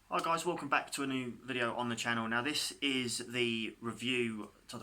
Hi guys, welcome back to a new video on the channel. Now this is the review to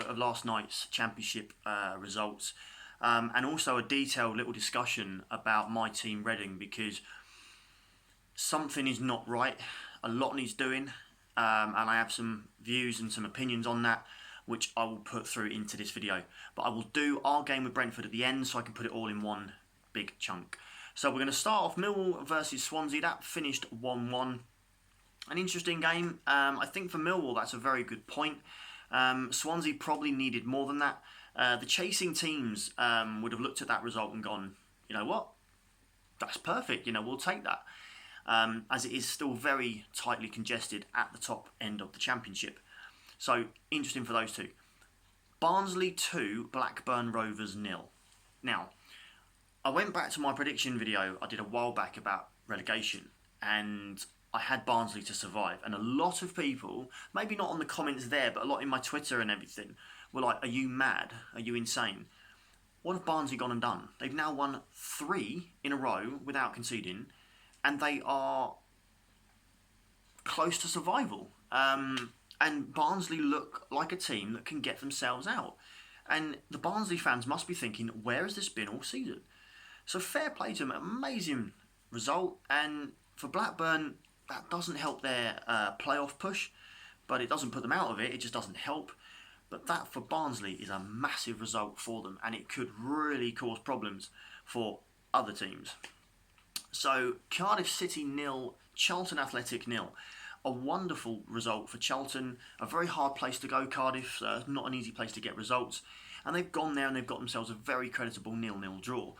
of last night's championship results and also a detailed little discussion about my team Reading, because something is not right, a lot needs doing, and I have some views and some opinions on that which I will put through into this video. But I will do our game with Brentford at the end so I can put it all in one big chunk. So we're going to start off Millwall versus Swansea. That finished 1-1. An interesting game. I think for Millwall that's a very good point. Swansea probably needed more than that. The chasing teams would have looked at that result and gone, you know what, that's perfect, we'll take that. As it is still very tightly congested at the top end of the championship. So interesting for those two. Barnsley 2, Blackburn Rovers 0. Now, I went back to my prediction video I did a while back about relegation, and I had Barnsley to survive, and a lot of people, maybe not on the comments there, but a lot in my Twitter and everything, were like, are you mad? Are you insane? What have Barnsley gone and done? They've now won 3 in a row without conceding, and they are close to survival. And Barnsley look like a team that can get themselves out. And the Barnsley fans must be thinking, where has this been all season? So fair play to them, amazing result. And for Blackburn, that doesn't help their playoff push, but it doesn't put them out of it, it just doesn't help. But that for Barnsley is a massive result for them, and it could really cause problems for other teams. So Cardiff City 0, Charlton Athletic 0. A wonderful result for Charlton, a very hard place to go, Cardiff, not an easy place to get results. And they've gone there and they've got themselves a very creditable 0-0 draw.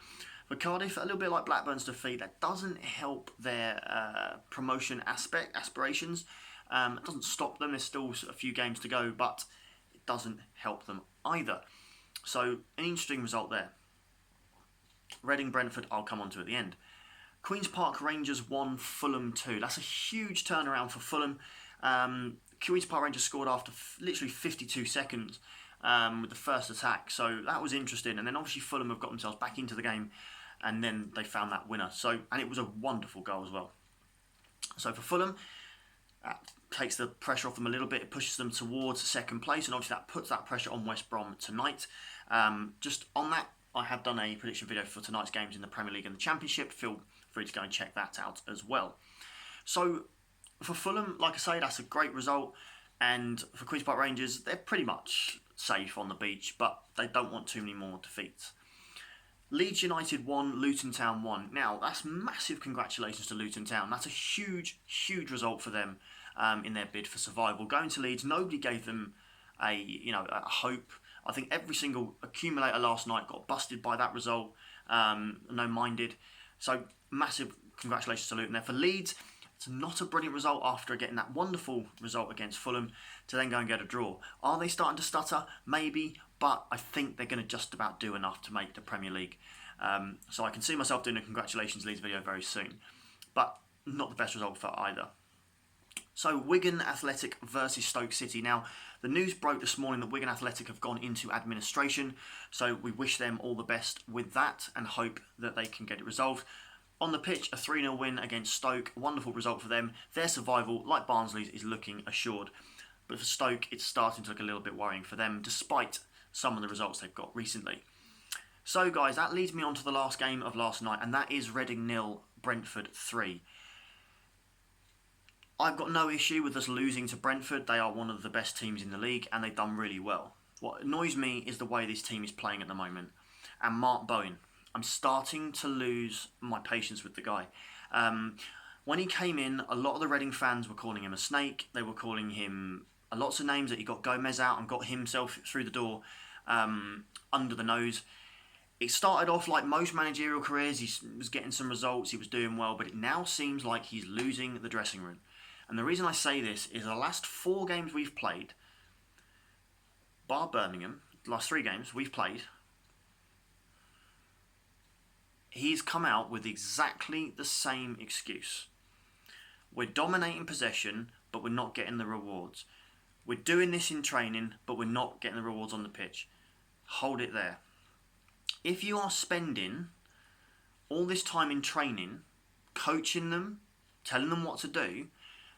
For Cardiff, a little bit like Blackburn's defeat, that doesn't help their promotion aspirations. It doesn't stop them, there's still a few games to go, but it doesn't help them either. So, an interesting result there. Reading Brentford, I'll come on to at the end. Queen's Park Rangers 1, Fulham 2. That's a huge turnaround for Fulham. Queen's Park Rangers scored after literally 52 seconds with the first attack, so that was interesting. And then obviously Fulham have got themselves back into the game, and then they found that winner. And it was a wonderful goal as well. So for Fulham, that takes the pressure off them a little bit. It pushes them towards second place, and obviously that puts that pressure on West Brom tonight. Just on that, I have done a prediction video for tonight's games in the Premier League and the Championship. Feel free to go and check that out as well. So for Fulham, like I say, that's a great result. And for Queen's Park Rangers, they're pretty much safe on the beach, but they don't want too many more defeats. Leeds United 1, Luton Town 1. Now, that's massive congratulations to Luton Town. That's a huge, huge result for them in their bid for survival. Going to Leeds, nobody gave them a hope. I think every single accumulator last night got busted by that result. No minded. So massive congratulations to Luton there. For Leeds, it's not a brilliant result after getting that wonderful result against Fulham to then go and get a draw. Are they starting to stutter? Maybe, but I think they're going to just about do enough to make the Premier League. So I can see myself doing a congratulations Leeds video very soon, but not the best result for either. So Wigan Athletic versus Stoke City. Now, the news broke this morning that Wigan Athletic have gone into administration, so we wish them all the best with that and hope that they can get it resolved. On the pitch, a 3-0 win against Stoke, a wonderful result for them. Their survival, like Barnsley's, is looking assured. But for Stoke, it's starting to look a little bit worrying for them, despite some of the results they've got recently. So guys, that leads me on to the last game of last night, and that is Reading 0, Brentford 3. I've got no issue with us losing to Brentford. They are one of the best teams in the league, and they've done really well. What annoys me is the way this team is playing at the moment. And Mark Bowen, I'm starting to lose my patience with the guy. When he came in, a lot of the Reading fans were calling him a snake. They were calling him lots of names that he got Gomez out and got himself through the door under the nose. It started off like most managerial careers. He was getting some results. He was doing well, but it now seems like he's losing the dressing room. And the reason I say this is the last 4 games we've played, bar Birmingham, the last 3 games we've played, he's come out with exactly the same excuse. We're dominating possession, but we're not getting the rewards. We're doing this in training, but we're not getting the rewards on the pitch. Hold it there. If you are spending all this time in training, coaching them, telling them what to do,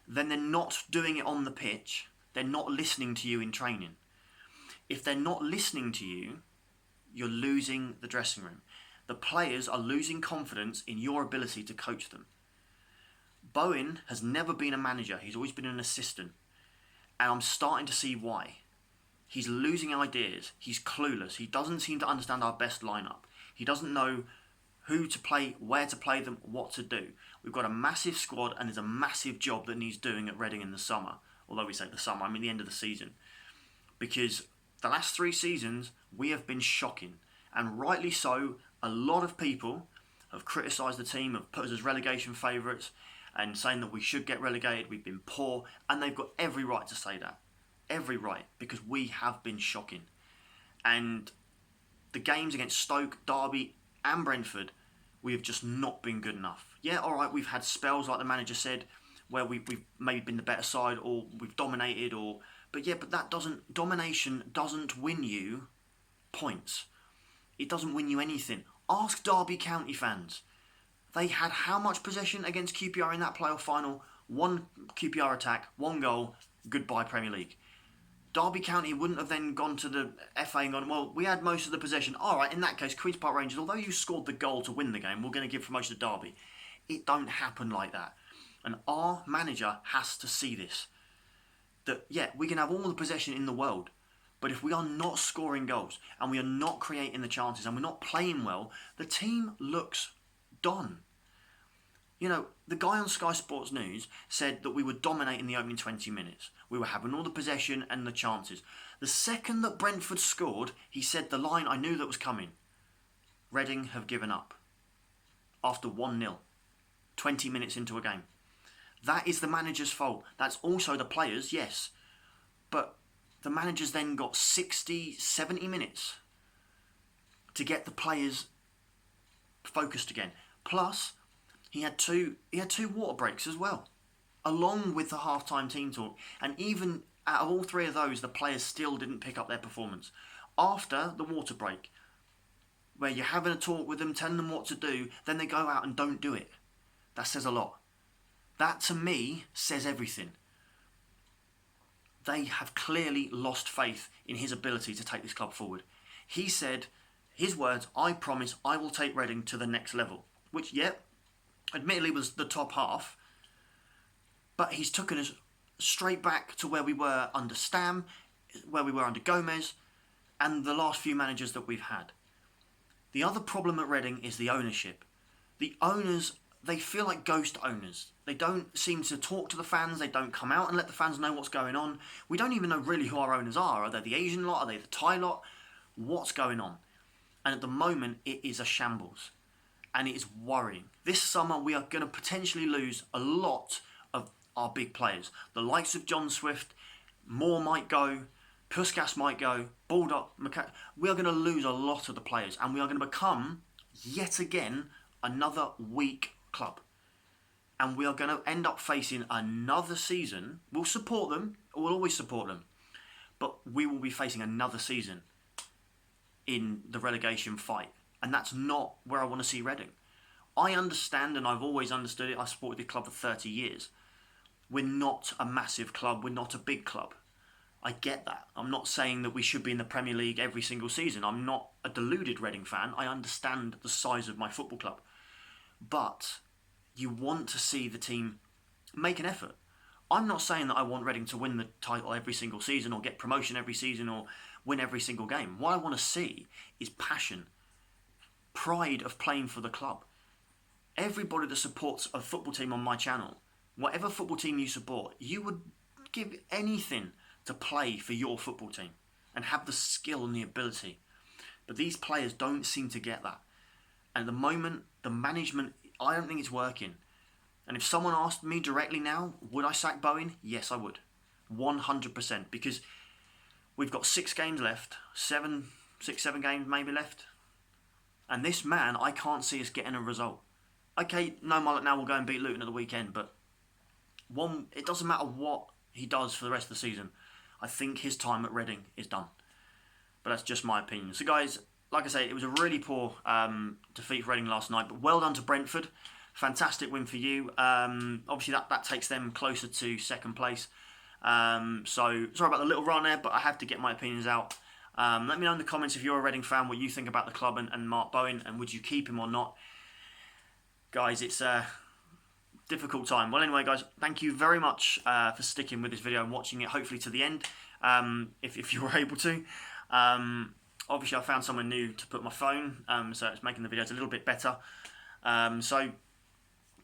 then they're not doing it on the pitch. They're not listening to you in training. If they're not listening to you, you're losing the dressing room. The players are losing confidence in your ability to coach them. Bowen has never been a manager. He's always been an assistant. And I'm starting to see why. He's losing ideas. He's clueless. He doesn't seem to understand our best lineup. He doesn't know who to play, where to play them, what to do. We've got a massive squad and there's a massive job that needs doing at Reading in the summer. Although we say the summer, I mean the end of the season. Because the last 3 seasons, we have been shocking. And rightly so, a lot of people have criticised the team, have put us as relegation favourites, and saying that we should get relegated, we've been poor, and they've got every right to say that. Every right, because we have been shocking. And the games against Stoke, Derby and Brentford, we have just not been good enough. Yeah, alright, we've had spells, like the manager said, where we've maybe been the better side, or we've dominated, but domination doesn't win you points. It doesn't win you anything. Ask Derby County fans. They had how much possession against QPR in that playoff final? 1 QPR attack, 1 goal, goodbye Premier League. Derby County wouldn't have then gone to the FA and gone, well, we had most of the possession. Alright, in that case, Queen's Park Rangers, although you scored the goal to win the game, we're going to give promotion to Derby. It don't happen like that. And our manager has to see this. That, yeah, we can have all the possession in the world, but if we are not scoring goals, and we are not creating the chances, and we're not playing well, the team looks done. You know, the guy on Sky Sports News said that we were dominating the opening 20 minutes. We were having all the possession and the chances. The second that Brentford scored, he said the line I knew that was coming. Reading have given up. After 1-0. 20 minutes into a game. That is the manager's fault. That's also the players, yes. But the manager's then got 60, 70 minutes to get the players focused again. Plus, he had two water breaks as well, along with the half-time team talk. And even out of all 3 of those, the players still didn't pick up their performance. After the water break, where you're having a talk with them, telling them what to do, then they go out and don't do it. That says a lot. That, to me, says everything. They have clearly lost faith in his ability to take this club forward. He said, his words, I promise I will take Reading to the next level. Which, yep, admittedly was the top half. But he's taken us straight back to where we were under Stam, where we were under Gomez, and the last few managers that we've had. The other problem at Reading is the ownership. The owners, they feel like ghost owners. They don't seem to talk to the fans. They don't come out and let the fans know what's going on. We don't even know really who our owners are. Are they the Asian lot? Are they the Thai lot? What's going on? And at the moment, it is a shambles. And it is worrying. This summer, we are going to potentially lose a lot of our big players. The likes of John Swift, Moore might go, Puskas might go, Baldock, we are going to lose a lot of the players. And we are going to become, yet again, another weak club. And we are going to end up facing another season. We'll support them. We'll always support them. But we will be facing another season in the relegation fight. And that's not where I want to see Reading. I understand, and I've always understood it. I've supported the club for 30 years. We're not a massive club. We're not a big club. I get that. I'm not saying that we should be in the Premier League every single season. I'm not a deluded Reading fan. I understand the size of my football club. But you want to see the team make an effort. I'm not saying that I want Reading to win the title every single season or get promotion every season or win every single game. What I want to see is passion, pride of playing for the club. Everybody that supports a football team on my channel, whatever football team you support, you would give anything to play for your football team and have the skill and the ability. But these players don't seem to get that. And at the moment, the management, I don't think it's working. And if someone asked me directly now, would I sack Bowen? Yes, I would. 100%. Because we've got 6 games left. 7 games maybe left. And this man, I can't see us getting a result. Okay, no mullet now, we'll go and beat Luton at the weekend. But it doesn't matter what he does for the rest of the season. I think his time at Reading is done. But that's just my opinion. So guys, like I say, it was a really poor defeat for Reading last night. But well done to Brentford. fantastic win for you. Obviously, that takes them closer to second place. So sorry about the little run there, but I had to get my opinions out. Let me know in the comments if you're a Reading fan what you think about the club and Mark Bowen, and would you keep him or not. Guys, it's a difficult time. Well, anyway, guys, thank you very much for sticking with this video and watching it, hopefully to the end, if you were able to. Obviously, I found somewhere new to put my phone, so it's making the videos a little bit better. So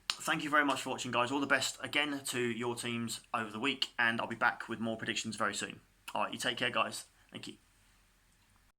thank you very much for watching, guys. All the best again to your teams over the week, and I'll be back with more predictions very soon. All right, you take care, guys. Thank you.